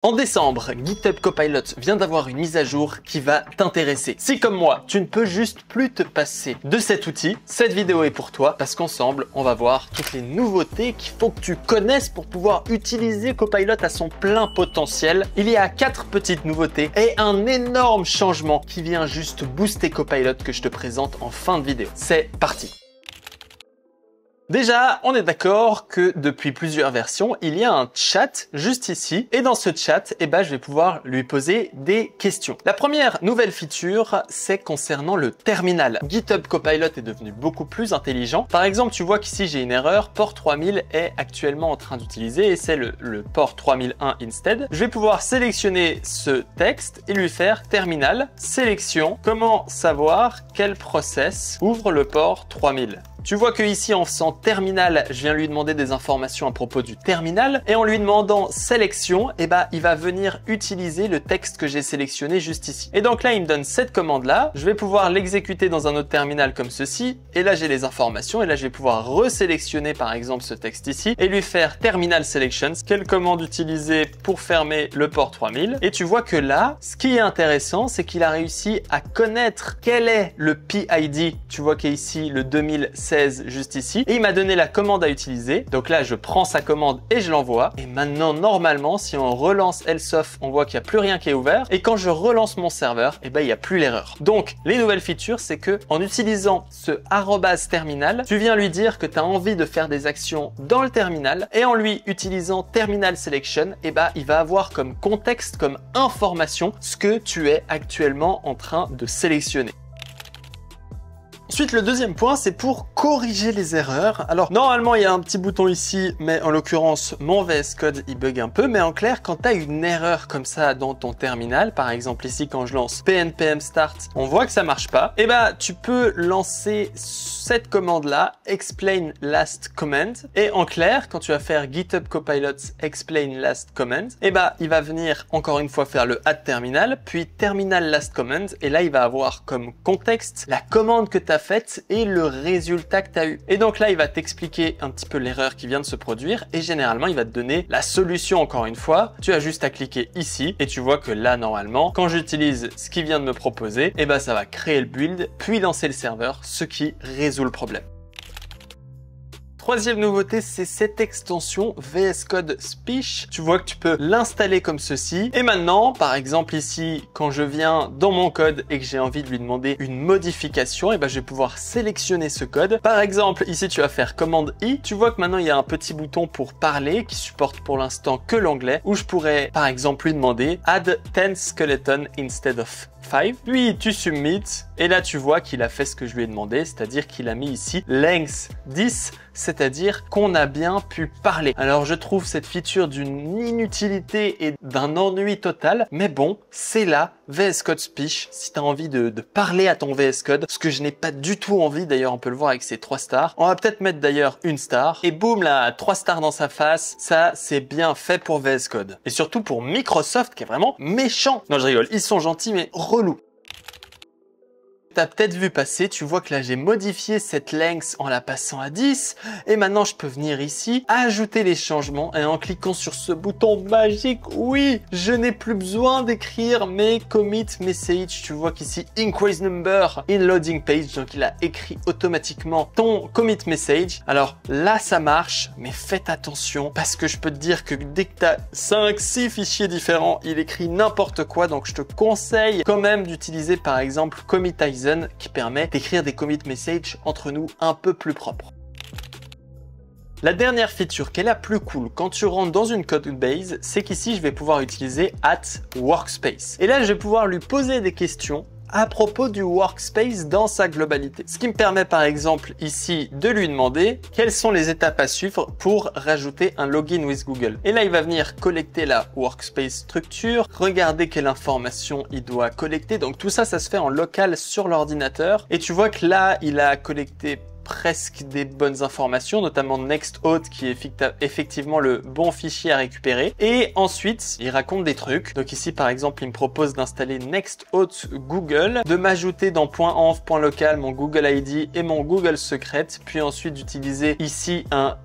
En décembre, GitHub Copilot vient d'avoir une mise à jour qui va t'intéresser. Si comme moi, tu ne peux juste plus te passer de cet outil, cette vidéo est pour toi parce qu'ensemble, on va voir toutes les nouveautés qu'il faut que tu connaisses pour pouvoir utiliser Copilot à son plein potentiel. Il y a 4 petites nouveautés et un énorme changement qui vient juste booster Copilot que je te présente en fin de vidéo. C'est parti! Déjà, on est d'accord que depuis plusieurs versions, il y a un chat juste ici. Et dans ce chat, je vais pouvoir lui poser des questions. La première nouvelle feature, c'est concernant le terminal. GitHub Copilot est devenu beaucoup plus intelligent. Par exemple, tu vois qu'ici, j'ai une erreur. Port 3000 est actuellement en train d'utiliser et c'est le port 3001 instead. Je vais pouvoir sélectionner ce texte et lui faire terminal, sélection, comment savoir quel process ouvre le port 3000. Tu vois que ici, en faisant terminal, je viens lui demander des informations à propos du terminal et en lui demandant sélection, il va venir utiliser le texte que j'ai sélectionné juste ici. Et donc là, il me donne cette commande-là. Je vais pouvoir l'exécuter dans un autre terminal comme ceci. Et là, j'ai les informations et là, je vais pouvoir resélectionner par exemple ce texte ici et lui faire terminal selections. Quelle commande utiliser pour fermer le port 3000? Et tu vois que là, ce qui est intéressant, c'est qu'il a réussi à connaître quel est le PID. Tu vois qu'il y a ici le 2016 juste ici et il m'a donné la commande à utiliser. Donc là, je prends sa commande et je l'envoie. Et maintenant, normalement, si on relance Elsoft, on voit qu'il n'y a plus rien qui est ouvert. Et quand je relance mon serveur, il n'y a plus l'erreur. Donc, les nouvelles features, c'est que en utilisant ce @terminal, tu viens lui dire que tu as envie de faire des actions dans le terminal et en lui utilisant terminal selection, il va avoir comme contexte, comme information ce que tu es actuellement en train de sélectionner. Ensuite, le deuxième point, c'est pour corriger les erreurs. Alors, normalement, il y a un petit bouton ici, mais en l'occurrence, mon VS Code, il bug un peu. Mais en clair, quand tu as une erreur comme ça dans ton terminal, par exemple ici, quand je lance pnpm start, on voit que ça marche pas. Tu peux lancer cette commande-là, explain last comment. Et en clair, quand tu vas faire GitHub Copilot explain last comment, il va venir encore une fois faire le add terminal, puis terminal last comment. Et là, il va avoir comme contexte la commande que tu as faite et le résultat que tu as eu. Et donc là, il va t'expliquer un petit peu l'erreur qui vient de se produire et généralement, il va te donner la solution encore une fois. Tu as juste à cliquer ici et tu vois que là, normalement, quand j'utilise ce qu'il vient de me proposer, ça va créer le build, puis lancer le serveur, ce qui résout le problème. Troisième nouveauté, c'est cette extension VS Code Speech. Tu vois que tu peux l'installer comme ceci. Et maintenant, par exemple ici, quand je viens dans mon code et que j'ai envie de lui demander une modification, je vais pouvoir sélectionner ce code. Par exemple, ici, tu vas faire commande I. Tu vois que maintenant, il y a un petit bouton pour parler qui supporte pour l'instant que l'anglais, où je pourrais, par exemple, lui demander add 10 skeleton instead of 5. Puis tu submit et là tu vois qu'il a fait ce que je lui ai demandé, c'est-à-dire qu'il a mis ici length 10, c'est-à-dire qu'on a bien pu parler. Alors je trouve cette feature d'une inutilité et d'un ennui total, mais bon, c'est là VS Code Speech. Si tu as envie de parler à ton VS Code, ce que je n'ai pas du tout envie, d'ailleurs on peut le voir avec ces 3 stars. On va peut-être mettre d'ailleurs une star et boum là, 3 stars dans sa face. Ça c'est bien fait pour VS Code. Et surtout pour Microsoft qui est vraiment méchant. Non je rigole, ils sont gentils mais relou. T'as peut-être vu passer, tu vois que là j'ai modifié cette length en la passant à 10 et maintenant je peux venir ici, ajouter les changements et en cliquant sur ce bouton magique, oui, je n'ai plus besoin d'écrire mes commit message. Tu vois qu'ici increase number in loading page, donc il a écrit automatiquement ton commit message. Alors là ça marche, mais faites attention parce que je peux te dire que dès que tu as 5-6 fichiers différents, il écrit n'importe quoi, donc je te conseille quand même d'utiliser par exemple Commitize qui permet d'écrire des commit messages entre nous un peu plus propres. La dernière feature qui est la plus cool quand tu rentres dans une code base, c'est qu'ici je vais pouvoir utiliser @workspace. Et là je vais pouvoir lui poser des questions à propos du workspace dans sa globalité. Ce qui me permet par exemple ici de lui demander quelles sont les étapes à suivre pour rajouter un login with Google. Et là, il va venir collecter la workspace structure, regarder quelle information il doit collecter. Donc tout ça, ça se fait en local sur l'ordinateur. Et tu vois que là, il a collecté presque des bonnes informations, notamment Nextauth qui est effectivement le bon fichier à récupérer. Et ensuite, il raconte des trucs. Donc ici, par exemple, il me propose d'installer Nextauth Google, de m'ajouter dans .env.local mon Google ID et mon Google Secret, puis ensuite d'utiliser ici un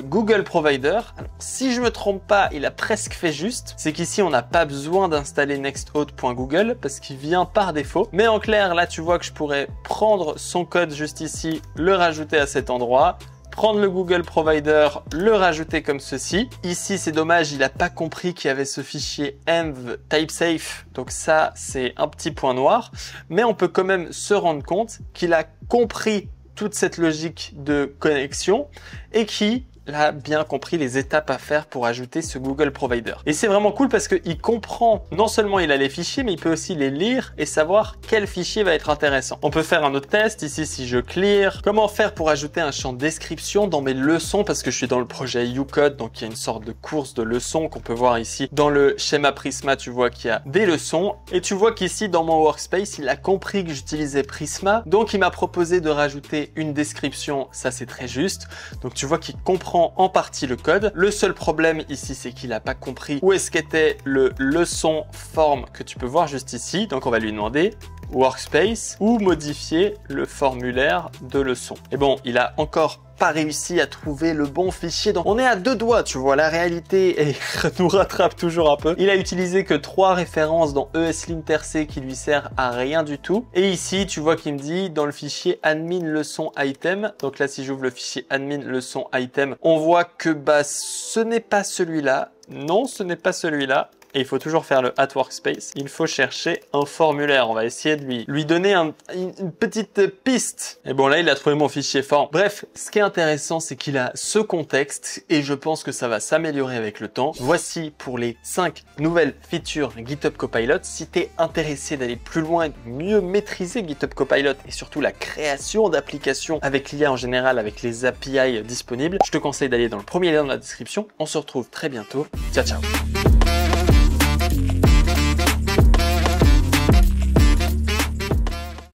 Google Provider. Alors, si je me trompe pas, il a presque fait juste. C'est qu'ici, on n'a pas besoin d'installer Nextauth.google parce qu'il vient par défaut. Mais en clair, là, tu vois que je pourrais prendre son code juste ici, le rajouter à cet endroit, prendre le Google Provider, le rajouter comme ceci. Ici, c'est dommage, il n'a pas compris qu'il y avait ce fichier env typesafe. Donc ça, c'est un petit point noir. Mais on peut quand même se rendre compte qu'il a compris toute cette logique de connexion et qui a bien compris les étapes à faire pour ajouter ce Google Provider. Et c'est vraiment cool parce qu'il comprend, non seulement il a les fichiers, mais il peut aussi les lire et savoir quel fichier va être intéressant. On peut faire un autre test ici si je clear. Comment faire pour ajouter un champ description dans mes leçons parce que je suis dans le projet YouCode, donc il y a une sorte de course de leçons qu'on peut voir ici. Dans le schéma Prisma, tu vois qu'il y a des leçons et tu vois qu'ici dans mon workspace, il a compris que j'utilisais Prisma, donc il m'a proposé de rajouter une description. Ça, c'est très juste. Donc tu vois qu'il comprend en partie le code. Le seul problème ici, c'est qu'il n'a pas compris où est-ce qu'était le leçon form que tu peux voir juste ici. Donc on va lui demander workspace ou modifier le formulaire de leçon. Et bon, il a encore pas réussi à trouver le bon fichier. Donc on est à deux doigts, tu vois, la réalité nous rattrape toujours un peu. Il a utilisé que 3 références dans ESLint-RC qui lui sert à rien du tout. Et ici, tu vois qu'il me dit dans le fichier admin leçon item. Donc là, si j'ouvre le fichier admin leçon item, on voit que bah ce n'est pas celui-là. Non, ce n'est pas celui-là. Et il faut toujours faire le at workspace. Il faut chercher un formulaire. On va essayer de lui donner une petite piste. Et bon, là, il a trouvé mon fichier form. Bref, ce qui est intéressant, c'est qu'il a ce contexte et je pense que ça va s'améliorer avec le temps. Voici pour les 5 nouvelles features GitHub Copilot. Si tu es intéressé d'aller plus loin et de mieux maîtriser GitHub Copilot et surtout la création d'applications avec l'IA en général, avec les API disponibles, je te conseille d'aller dans le premier lien dans la description. On se retrouve très bientôt. Ciao, ciao.